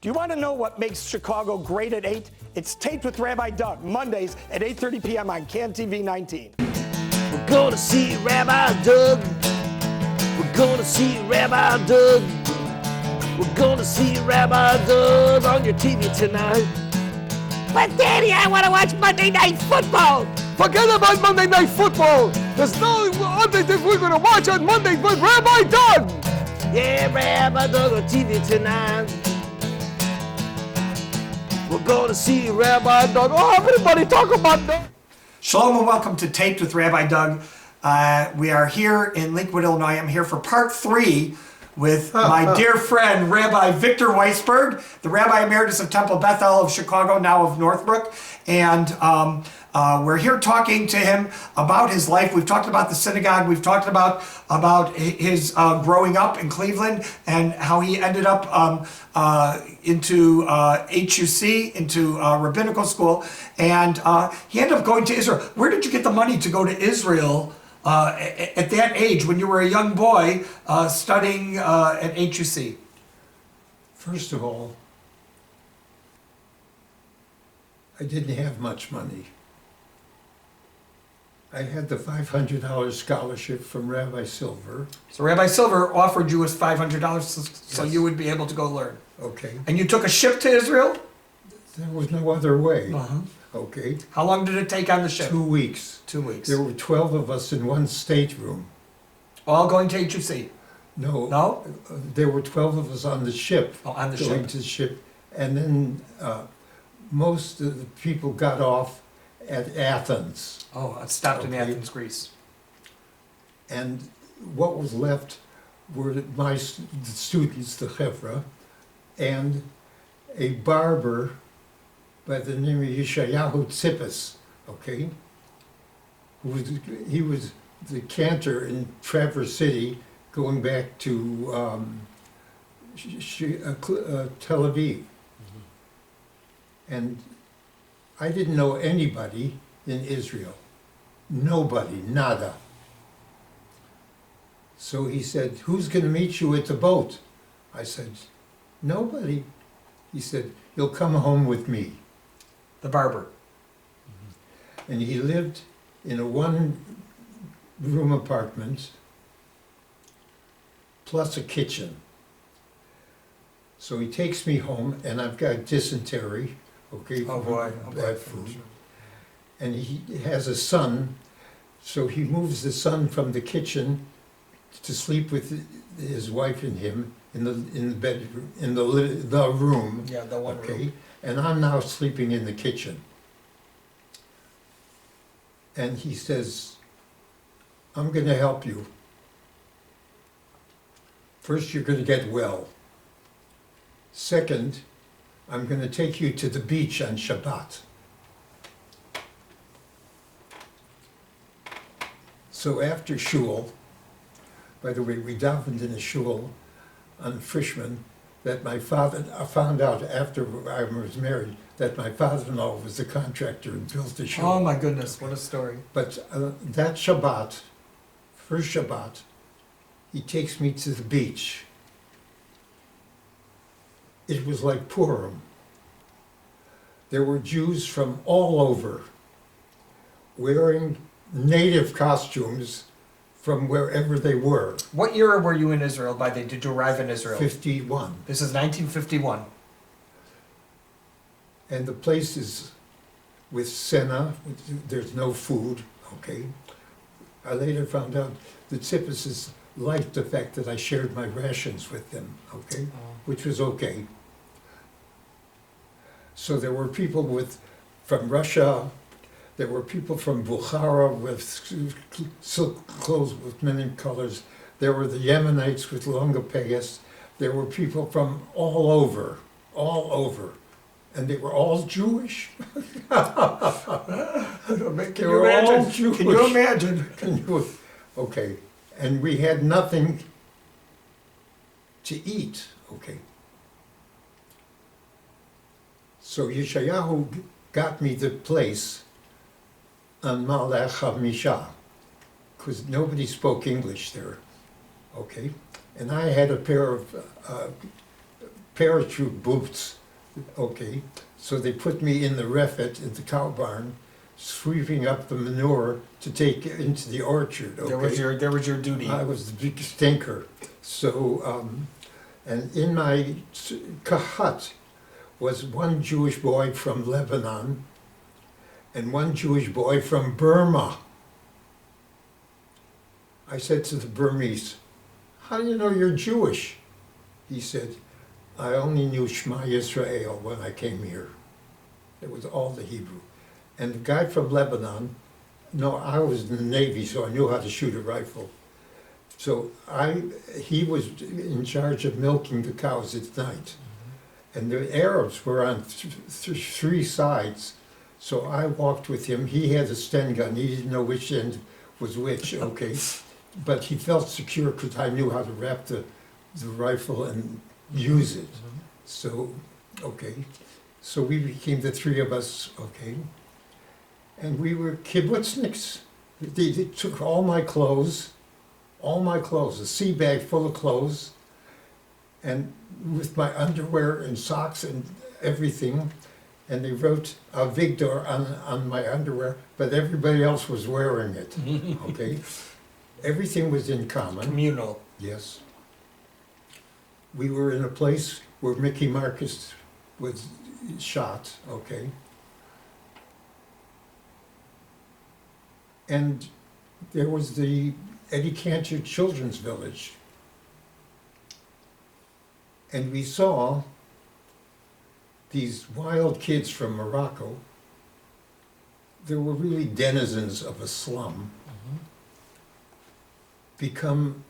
Do you want to know what makes Chicago great at 8? It's Taped with Rabbi Doug, Mondays at 8:30 p.m. on CAN TV 19. We're gonna see Rabbi Doug. We're gonna see Rabbi Doug. We're gonna see Rabbi Doug on your TV tonight. But Daddy, I want to watch Monday Night Football. Forget about Monday Night Football. There's no other thing we're gonna watch on Monday but Rabbi Doug. Yeah, Rabbi Doug on TV tonight. We're gonna see Rabbi Doug. Oh, everybody talk about Doug. Shalom and welcome to Taped with Rabbi Doug. We are here in Lincolnwood, Illinois. I'm here for part 3 with my dear friend, Rabbi Victor Weissberg, the Rabbi Emeritus of Temple Beth-El of Chicago, now of Northbrook. And we're here talking to him about his life. We've talked about the synagogue. We've talked about his growing up in Cleveland and how he ended up into HUC, into rabbinical school. And he ended up going to Israel. Where did you get the money to go to Israel at that age when you were a young boy studying at HUC? First of all, I didn't have much money. I had the $500 scholarship from Rabbi Silver. So Rabbi Silver offered you his $500 so Yes. you would be able to go learn. Okay. And you took a ship to Israel? There was no other way. Uh-huh. Okay. How long did it take on the ship? 2 weeks. 2 weeks. There were 12 of us in one stateroom. All going to HUC? No. No? There were 12 of us on the ship. Oh, on the going ship. to the ship. And then most of the people got off at Athens. Oh, it stopped in Okay. Athens, Greece. And what was left were the students, the Chevra, and a barber by the name of Yeshayahu Tzippas, okay? He was the cantor in Traverse City going back to Tel Aviv. And I didn't know anybody in Israel. Nobody, nada. So he said, "Who's going to meet you at the boat?" I said, "Nobody." He said, "You'll come home with me." The barber. And he lived in a one-room apartment plus a kitchen. So he takes me home, and I've got dysentery, okay, Oh boy. Oh boy. bad food. And he has a son, so he moves the son from the kitchen to sleep with his wife and him in the bedroom, in the room. Yeah, the one room. And I'm now sleeping in the kitchen. And he says, "I'm going to help you. First, you're going to get well. Second, I'm going to take you to the beach on Shabbat." So after shul, by the way, we davened in a shul on Frishman, that my father, I found out after I was married that my father-in-law was a contractor and built the shul. Oh my goodness, what a story. But that Shabbat, first Shabbat, he takes me to the beach. It was like Purim. There were Jews from all over wearing native costumes from wherever they were. What year were you in Israel by then? Did you arrive in Israel? 51. This is 1951. And the place is with Senna, there's no food, okay? I later found out the Tzippases liked the fact that I shared my rations with them, okay? Which was okay. So there were people from Russia, there were people from Bukhara with silk clothes with many colors. There were the Yemenites with longer payas. There were people from all over. And they were all Jewish. Can you imagine? Can you imagine? Okay. And we had nothing to eat, okay. So Yeshayahu got me the place on Malach HaMisha, because nobody spoke English there, okay? And I had a pair of parachute boots, okay? So they put me in the refit in the cow barn, sweeping up the manure to take it into the orchard, okay? There was your duty. I was the big stinker. So, and in my hut was one Jewish boy from Lebanon and one Jewish boy from Burma. I said to the Burmese, "How do you know you're Jewish?" He said, "I only knew Shema Yisrael when I came here." It was all the Hebrew. And the guy from Lebanon, no, I was in the Navy, so I knew how to shoot a rifle. So he was in charge of milking the cows at night. And the Arabs were on three sides. So I walked with him. He had a Sten gun. He didn't know which end was which, okay. But he felt secure because I knew how to wrap the rifle and use it. So, okay. So we became the three of us, okay. And we were kibbutzniks. They took all my clothes, a sea bag full of clothes, and with my underwear and socks and everything. And they wrote Victor on my underwear, but everybody else was wearing it, okay? Everything was in common. Communal. Yes. We were in a place where Mickey Marcus was shot, okay? And there was the Eddie Cantor Children's Village. And we saw these wild kids from Morocco. They were really denizens of a slum. Become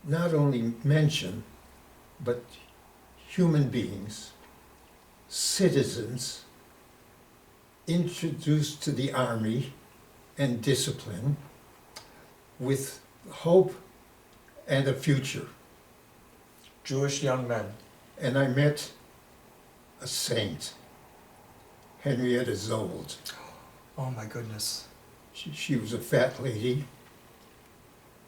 not only mention, but human beings, citizens, introduced to the army and discipline with hope and a future. Jewish young men. And I met a saint, Henrietta Zold. Oh my goodness. She was a fat lady.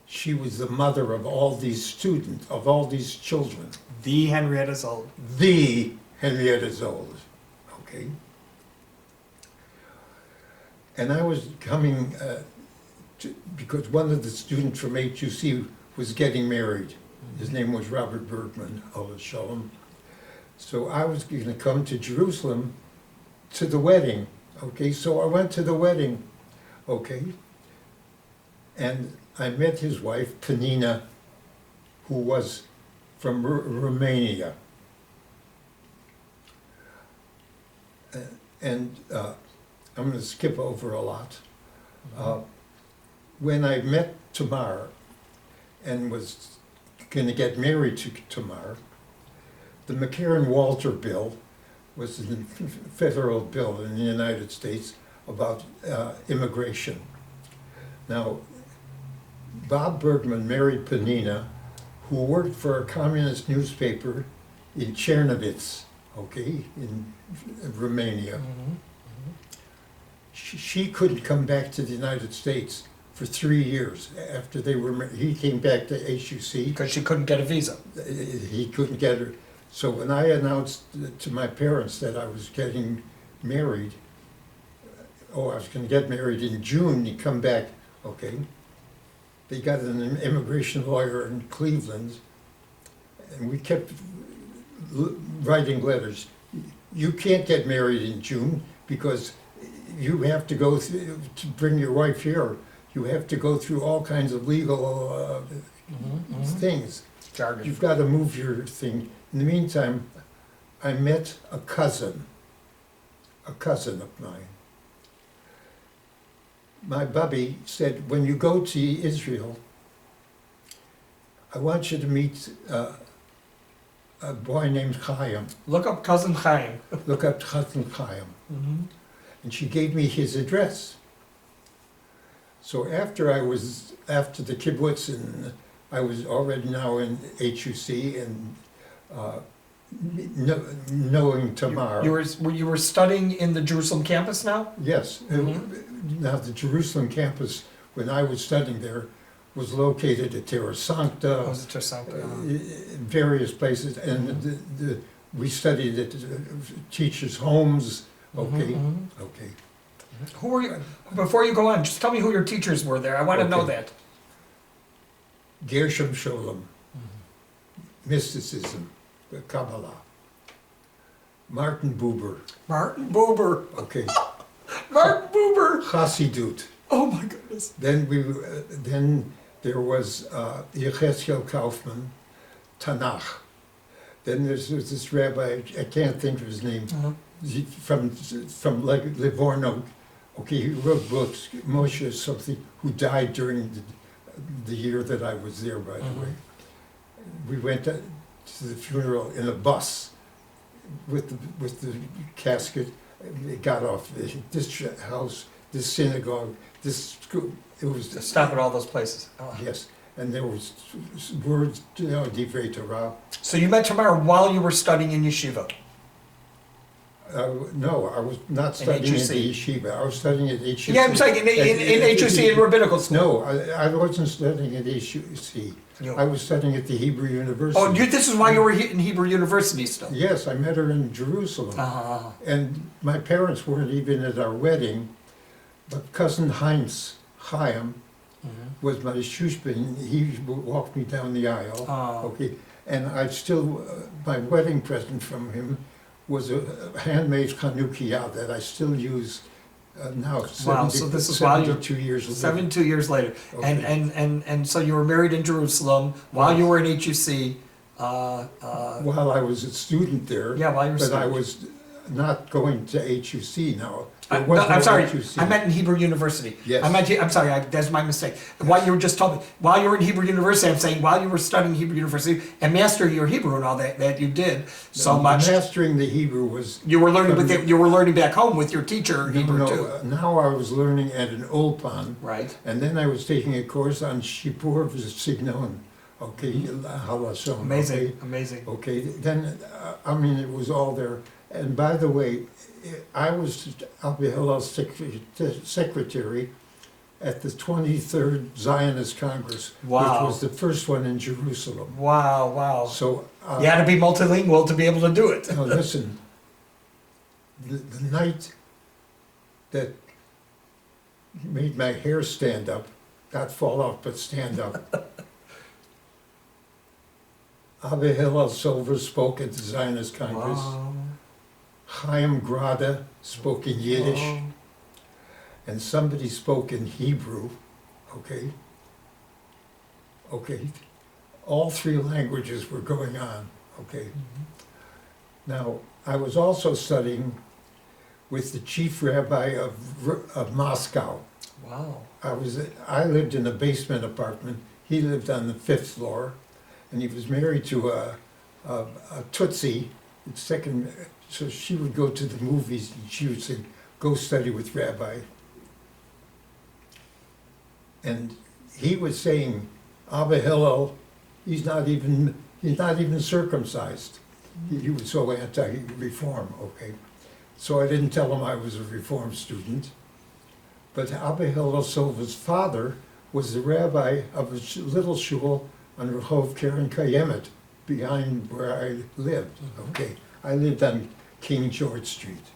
She was the mother of all these students, of all these children. The Henrietta Zold. The Henrietta Zold, okay? And I was coming, because one of the students from HUC was getting married. His name was Robert Bergman, Allah Shalom. So I was going to come to Jerusalem to the wedding, okay? So I went to the wedding, okay? And I met his wife, Penina, who was from Romania. And I'm going to skip over a lot. When I met Tamar and was going to get married to Tamar, the McCarran-Walter bill was a federal bill in the United States about immigration. Now, Bob Bergman married Penina, who worked for a communist newspaper in Chernovitz, okay, in Romania. She couldn't come back to the United States for 3 years after they were he came back to HUC. Because she couldn't get a visa. He couldn't get her. So when I announced to my parents that I was getting married, I was going to get married in June, you come back, okay. They got an immigration lawyer in Cleveland, and we kept writing letters. You can't get married in June because you have to go through, to bring your wife here, you have to go through all kinds of legal things. Jargon. You've got to move your thing. In the meantime, I met a cousin of mine. My bubby said, when you go to Israel, I want you to meet a boy named Chaim. Look up Cousin Chaim. Look up Cousin Chaim. And she gave me his address. So after the kibbutz, and I was already now in HUC and knowing Tamar. You were studying in the Jerusalem campus now? Yes. Now the Jerusalem campus, when I was studying there, was located at Terra Sancta, Was it just something? in various places, and we studied at teachers' homes. Okay, okay. Who were you, before you go on, just tell me who your teachers were there. I want to know Okay. that. Gershom Sholem, mysticism, Kabbalah. Martin Buber, Martin Buber. okay. Martin Buber. Chassidut. Oh my goodness. Then there was Yechezkel Kaufman, Tanakh. Then there's this rabbi, I can't think of his name, from Livorno. Okay, he wrote books, Moshe something, who died during the year that I was there, by the way. We went to the funeral in a bus with the casket. We got off this house, this synagogue, this school. It was Stop at all those places. Oh. yes, and there was words, Divrei Torah. So you met Tamara while you were studying in yeshiva. No, I was not studying at the yeshiva. I was studying at HUC. Yeah, I'm saying in HUC in rabbinical school. No, I wasn't studying at HUC. No. I was studying at the Hebrew University. Oh, this is why you were in Hebrew University still. Yes, I met her in Jerusalem. And my parents weren't even at our wedding, but cousin Heinz Chaim was my shushbin. He walked me down the aisle. Okay, and I still, my wedding present from him was a handmade Chanukiah that I still use now. Wow, so this is while you're 72 years later. 72 years later. Okay. And so you were married in Jerusalem while you were in HUC. While I was a student there. Yeah, while you were But student. I was not going to HUC now. There No, was I'm no sorry, HUC. I meant in Hebrew University. Yes. I'm sorry, that's my mistake. While you were just told me, while you were in Hebrew University, I'm saying while you were studying Hebrew University and mastering your Hebrew and all that you did so much. Mastering the Hebrew was. You were learning you were learning back home with your teacher Hebrew too. Now I was learning at an Ulpan. Right. And then I was taking a course on Shipur V'Signon. Okay, Halashon. Amazing, okay? amazing. Okay, then, I mean, it was all there. And by the way, I was Rabbi Hillel's secretary at the 23rd Zionist Congress, Wow. which was the first one in Jerusalem. Wow, wow. So, You had to be multilingual to be able to do it. now listen, the night that made my hair stand up, not fall off, but stand up, Rabbi Hillel Silver spoke at the Zionist Congress. Wow. Chaim Grada spoke in Yiddish, and somebody spoke in Hebrew, okay? Okay, all three languages were going on, okay? Now, I was also studying with the chief rabbi of Moscow. Wow. I lived in a basement apartment, he lived on the 5th floor, and he was married to a Tutsi, second. So she would go to the movies and she would say, go study with Rabbi. And he was saying, Abba Hillel, he's not even circumcised. He was so anti-reform, okay. So I didn't tell him I was a reform student. But Abba Hillel Silva's father was the rabbi of a little shul on Rehov Keren Kayemet, behind where I lived, okay. I lived on King George Street.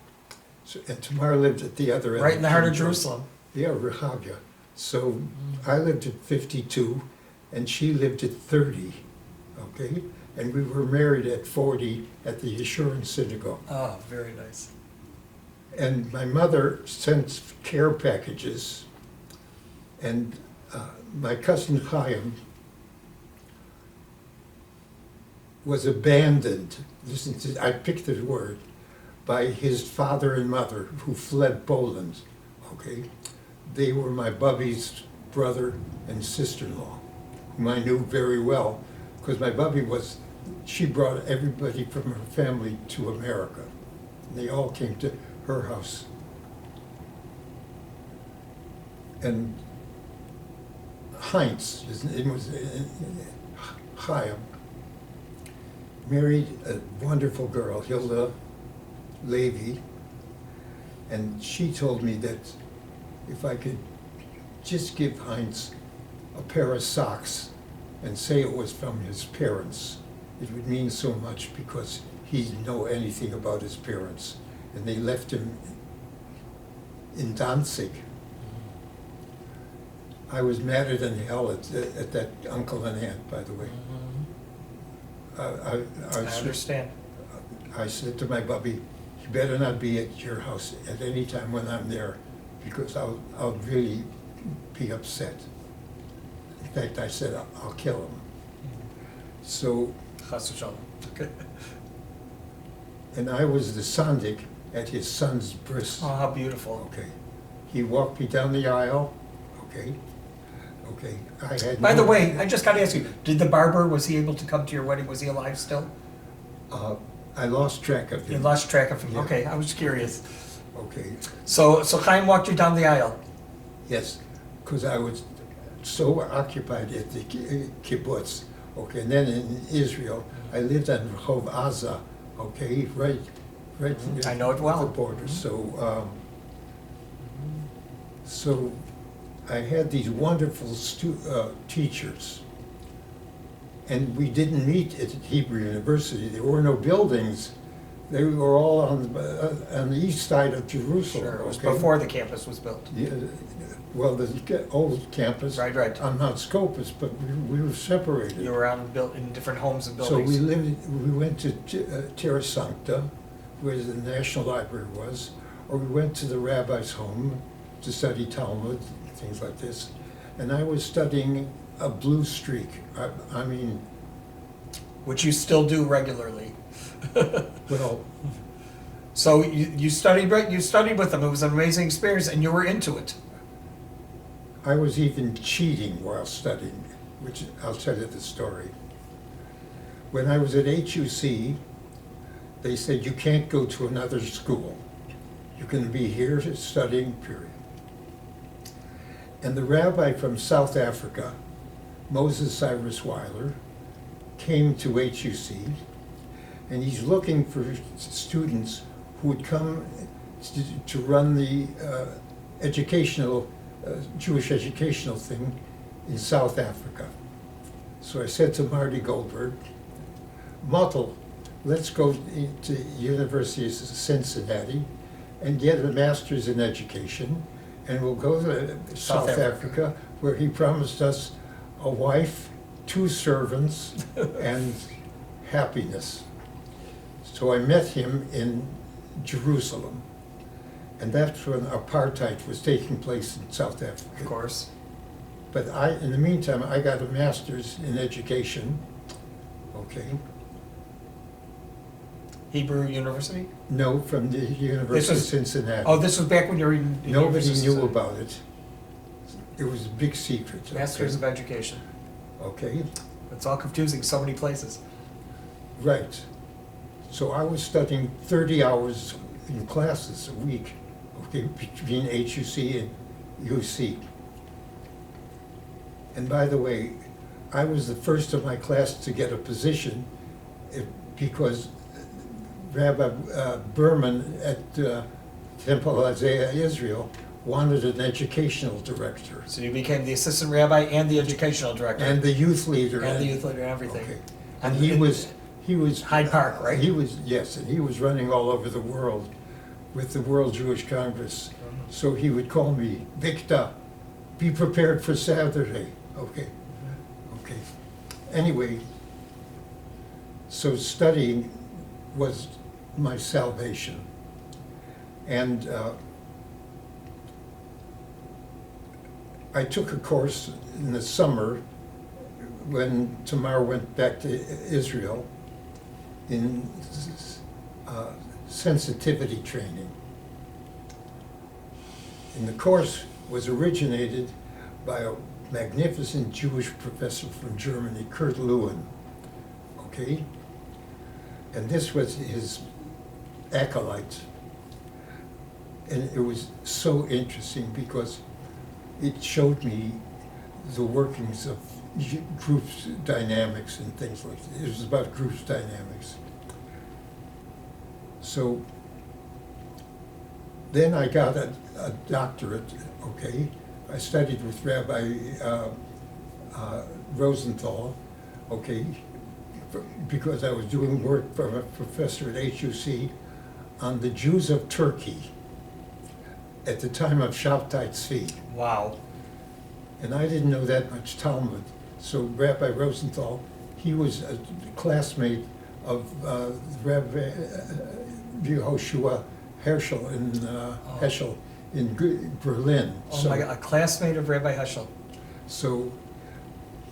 So, and Tamar lived at the other end. Right in the heart of King George. Jerusalem. Yeah, Rehavia. So I lived at 52 and she lived at 30, okay? And we were married at 40 at the Yeshurun Synagogue. Oh, very nice. And my mother sent care packages, and my cousin Chaim was abandoned, listen to, I picked the word, by his father and mother who fled Poland, okay? They were my bubby's brother and sister-in-law, whom I knew very well, because my bubby she brought everybody from her family to America. And they all came to her house. And Heinz, his name was Chaim, married a wonderful girl, Hilda Levy, and she told me that if I could just give Heinz a pair of socks and say it was from his parents, it would mean so much because he didn't know anything about his parents. And they left him in Danzig. I was madder than hell at that uncle and aunt, by the way. I understand. I said to my bubby, you better not be at your house at any time when I'm there, because I'll really be upset. In fact, I said, I'll kill him. So, Chas v'shalom. Okay. and I was the sandik at his son's bris. Oh, how beautiful. Okay. He walked me down the aisle. Okay. Okay. I had. By the way, I just got to ask you, did the barber, was he able to come to your wedding? Was he alive still? I lost track of him. You lost track of him. Yeah. Okay, I was curious. Okay. So Chaim walked you down the aisle. Yes, because I was so occupied at the kibbutz. Okay, and then in Israel, I lived on Rehov Aza. Okay, right I know it well. The border. So I had these wonderful teachers, and we didn't meet at Hebrew University. There were no buildings. They were all on the east side of Jerusalem. Sure, it was okay? before the campus was built. Yeah, well, the old campus. Right. On Mount Scopus, but we were separated. You were built in different homes and So buildings. we went to Terra Sancta, where the National Library was, or we went to the rabbi's home to study Talmud, things like this. And I was studying a blue streak. I mean, Which you still do regularly. well, So you studied with them. It was an amazing experience, and you were into it. I was even cheating while studying, which I'll tell you the story. When I was at HUC, they said, you can't go to another school. You can be here studying, period. And the rabbi from South Africa, Moses Cyrus Weiler, came to HUC, and he's looking for students who would come to run the Jewish educational thing in South Africa. So I said to Marty Goldberg, Mottel, let's go to University of Cincinnati and get a master's in education, and we'll go to South Africa, where he promised us a wife, 2 servants, and happiness. So I met him in Jerusalem, and that's when apartheid was taking place in South Africa. Of course. But in the meantime, I got a master's in education, okay? Hebrew University? No, from the University of Cincinnati. Oh, this was back when you were in Nobody University knew of about it. It was a big secret. Masters of Education. Okay, It's all confusing, so many places. right. So I was studying 30 hours in classes a week, okay, between HUC and UC. And by the way, I was the first of my class to get a position because Rabbi Berman at Temple Beth-El, Israel, wanted an educational director. So you became the assistant rabbi and the educational director. And the youth leader. And the youth leader and everything. Okay. And he was Hyde Park, right? He was, yes, and he was running all over the world with the World Jewish Congress. So he would call me, Victor, be prepared for Saturday. Okay, okay. Anyway, so studying was my salvation. And I took a course in the summer when Tamar went back to Israel in sensitivity training. And the course was originated by a magnificent Jewish professor from Germany, Kurt Lewin, okay? And this was his acolyte. And it was so interesting because it showed me the workings of groups dynamics and things like that. It was about groups dynamics. So then I got a doctorate, okay? I studied with Rabbi Rosenthal, okay, because I was doing work for a professor at HUC on the Jews of Turkey at the time of Shabtai Tzvi. Wow. And I didn't know that much Talmud. So Rabbi Rosenthal, he was a classmate of Rabbi Yehoshua Herschel in Berlin. Oh my God, a classmate of Rabbi Heschel. So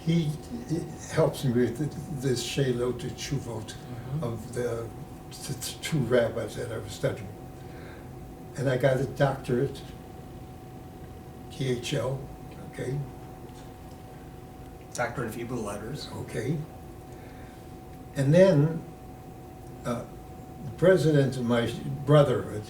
he helps me with this Sheilot Teshuvot of the two rabbis that I was studying. And I got a doctorate, THL, okay, Doctorate of Hebrew Letters. okay. And then the president of my brotherhood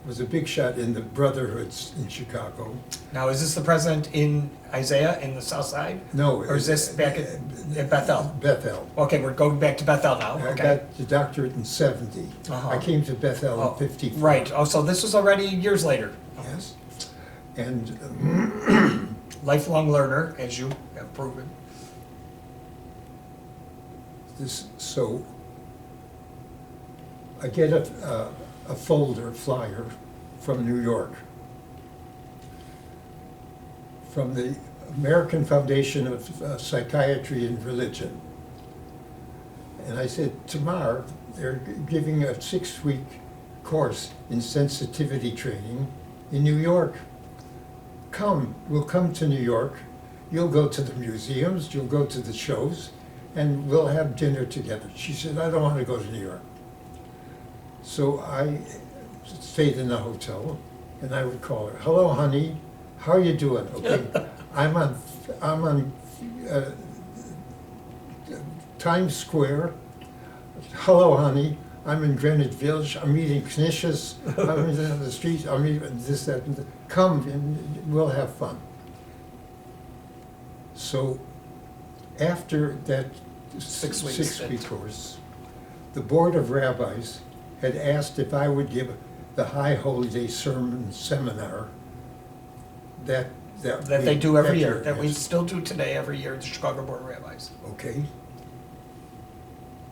was a big shot in the brotherhoods in Chicago. Now, is this the president in Isaiah in the South Side? No. Or is this back at Beth-El? Beth-El. Okay, we're going back to Beth-El now. I Okay. got the doctorate in 70. Uh-huh. I came to Beth-El Oh, in 54. right. Oh, so this was already years later. Yes. And Lifelong learner, as you have proven. so I get a folder, flyer from New York, from the American Foundation of Psychiatry and Religion. And I said, Tamar, they're giving a 6-week course in sensitivity training in New York. Come, we'll come to New York. You'll go to the museums, you'll go to the shows, and we'll have dinner together. She said, I don't want to go to New York. So I stayed in the hotel, and I would call her, hello, honey, how are you doing? Okay, I'm on Times Square. Hello, honey, I'm in Greenwich Village. I'm eating knishes. I'm in the streets. I'm eating this, that, and that. Come, and we'll have fun. So after that 6 weeks six-week course, the Board of Rabbis had asked if I would give the High Holy Day Sermon Seminar that They do every year, that we yes. still do today every year at the Chicago Board of Rabbis. Okay.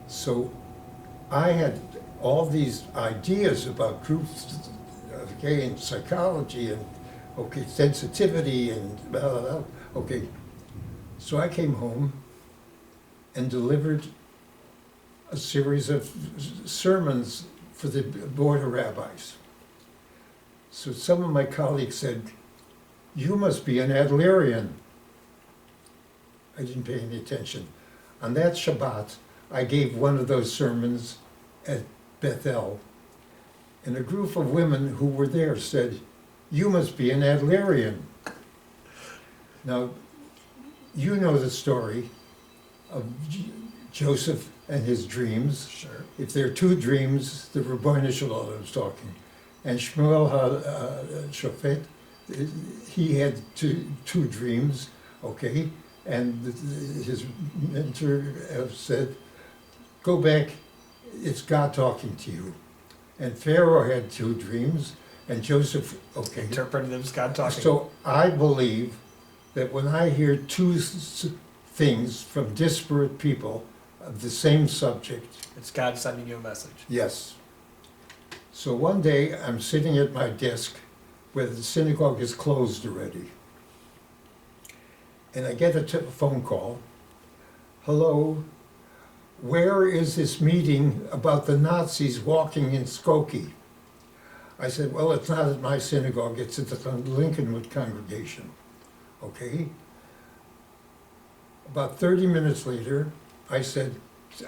So I had all these ideas about groups, okay, and psychology and, okay, sensitivity and blah, blah, blah. Okay. So I came home and delivered a series of sermons for the Board of Rabbis. So some of my colleagues said, you must be an Adlerian. I didn't pay any attention. On that Shabbat, I gave one of those sermons at Beth-El, and a group of women who were there said, you must be an Adlerian. Now, you know the story of Joseph and his dreams. Sure. If there are two dreams, the Rabbi Shalom is talking. And Shmuel HaShofet, he had two dreams, okay? And his mentor said, go back, it's God talking to you. And Pharaoh had two dreams, and Joseph, okay. Interpreted them as God talking. So I believe that when I hear two things from disparate people of the same subject, It's God sending you a message. yes. So one day I'm sitting at my desk where the synagogue is closed already. And I get a phone call. Hello, where is this meeting about the Nazis walking in Skokie? I said, well, it's not at my synagogue, it's at the Lincolnwood congregation. Okay? About 30 minutes later, I said,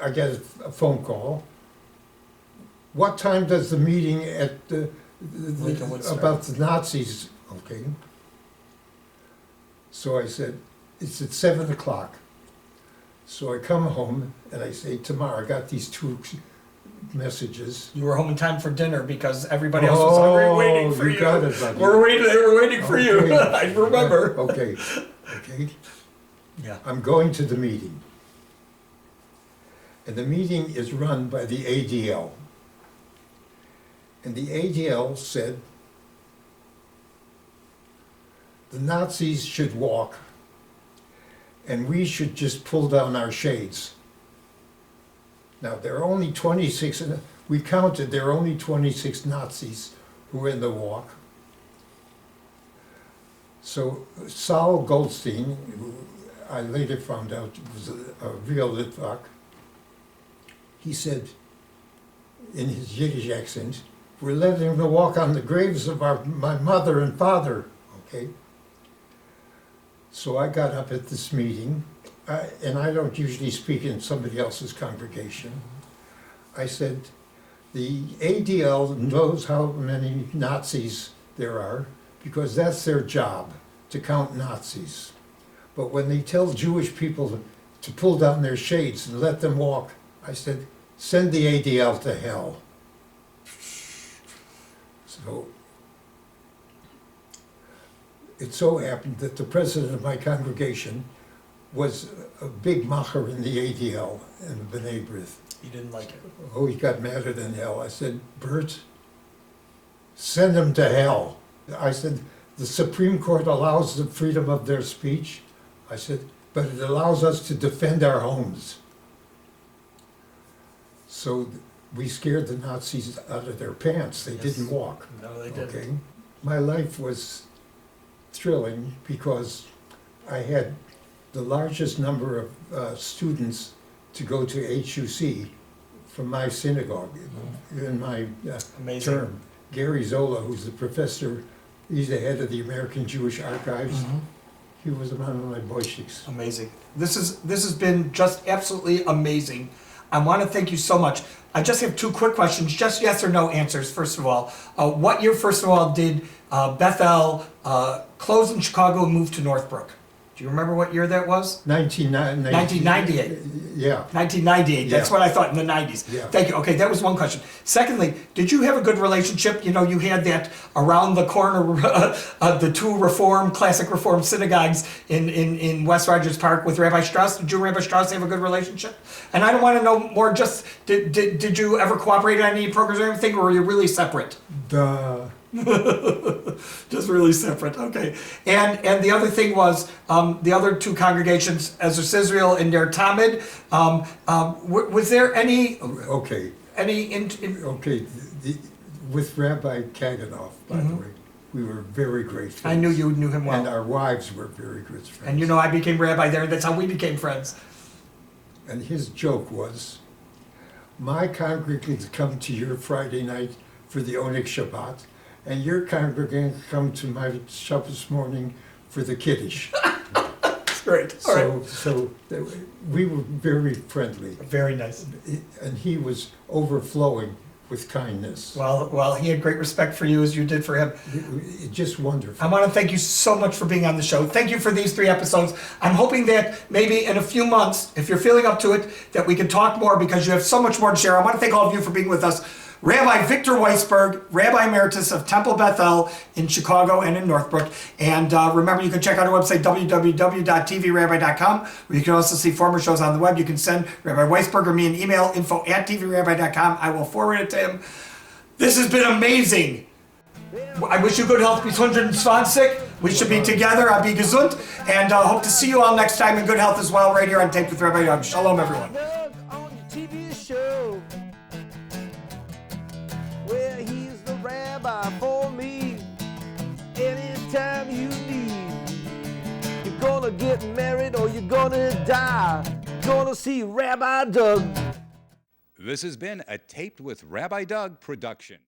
I get a phone call. What time does the meeting at Lincolnwood start? about the Nazis, okay? So I said, it's at 7 o'clock. So I come home and I say, Tamar, I got these two messages. You were home in time for dinner because everybody else was hungry waiting for you. Got it, buddy. They were waiting for you. Okay. I remember. Okay, okay. Yeah. I'm going to the meeting. And the meeting is run by the ADL. And the ADL said the Nazis should walk. and we should just pull down our shades. Now, there are only 26, we counted, there are only 26 Nazis who were in the walk. So Saul Goldstein, who I later found out was a real Litvak, he said in his Yiddish accent, "We're letting them walk on the graves of my mother and father," okay? So I got up at this meeting, and I don't usually speak in somebody else's congregation. I said, the ADL knows how many Nazis there are, because that's their job, to count Nazis. But when they tell Jewish people to pull down their shades and let them walk, I said, send the ADL to hell. So it so happened that the president of my congregation was a big macher in the ADL in B'nai B'rith. You didn't like it. Oh, he got madder than hell. I said, Bert, send them to hell. I said, the Supreme Court allows the freedom of their speech. I said, but it allows us to defend our homes. So we scared the Nazis out of their pants. They didn't walk. No, they didn't. Okay? My life was thrilling because I had the largest number of students to go to HUC from my synagogue in my Amazing. term. Gary Zola, who's the professor, he's the head of the American Jewish Archives. He was one of my boyshiks. Amazing. This has been just absolutely amazing. I want to thank you so much. I just have two quick questions, just yes or no answers. First of all, what year, first of all, did Beth-El close in Chicago and move to Northbrook? Do you remember what year that was? 1998. Yeah. 1998. That's Yeah. what I thought, in the 90s. Yeah. Thank you. Okay, that was one question. Secondly, did you have a good relationship? You know, you had that around the corner, the two classic Reform synagogues in West Rogers Park with Rabbi Strauss. Did you and Rabbi Strauss have a good relationship? And I don't want to know more, just did you ever cooperate on any programs or anything, or were you really separate? Just really separate, okay. And the other thing was, the other two congregations, Ezra Israel and their TAPED, was there any, Okay. any, Okay. With Rabbi Kaganoff, by the way, we were very great friends. I knew you knew him well. And our wives were very good friends. And you know, I became rabbi there, and that's how we became friends. And his joke was, my congregants come to your Friday night for the Oneg Shabbat, and your congregants come to my Shabbos morning for the Kiddush. That's great. All right. So we were very friendly, Very nice. and he was overflowing with kindness. Well, he had great respect for you as you did for him. Just wonderful. I want to thank you so much for being on the show. Thank you for these 3 episodes. I'm hoping that maybe in a few months, if you're feeling up to it, that we can talk more, because you have so much more to share. I want to thank all of you for being with us. Rabbi Victor Weissberg, Rabbi Emeritus of Temple Beth-El in Chicago and in Northbrook. And remember, you can check out our website, www.tvrabbi.com, where you can also see former shows on the web. You can send Rabbi Weissberg or me an email, info@tvrabbi.com. I will forward it to him. This has been amazing. I wish you good health, bis 120. We should be together. I'll be gesund. And hope to see you all next time in good health as well, right here on Taped with Rabbi Doug. Shalom, everyone. On your TV show, where he's the rabbi for me. Anytime you need, you're gonna get married or you're gonna die. Gonna see Rabbi Doug. This has been a Taped with Rabbi Doug production.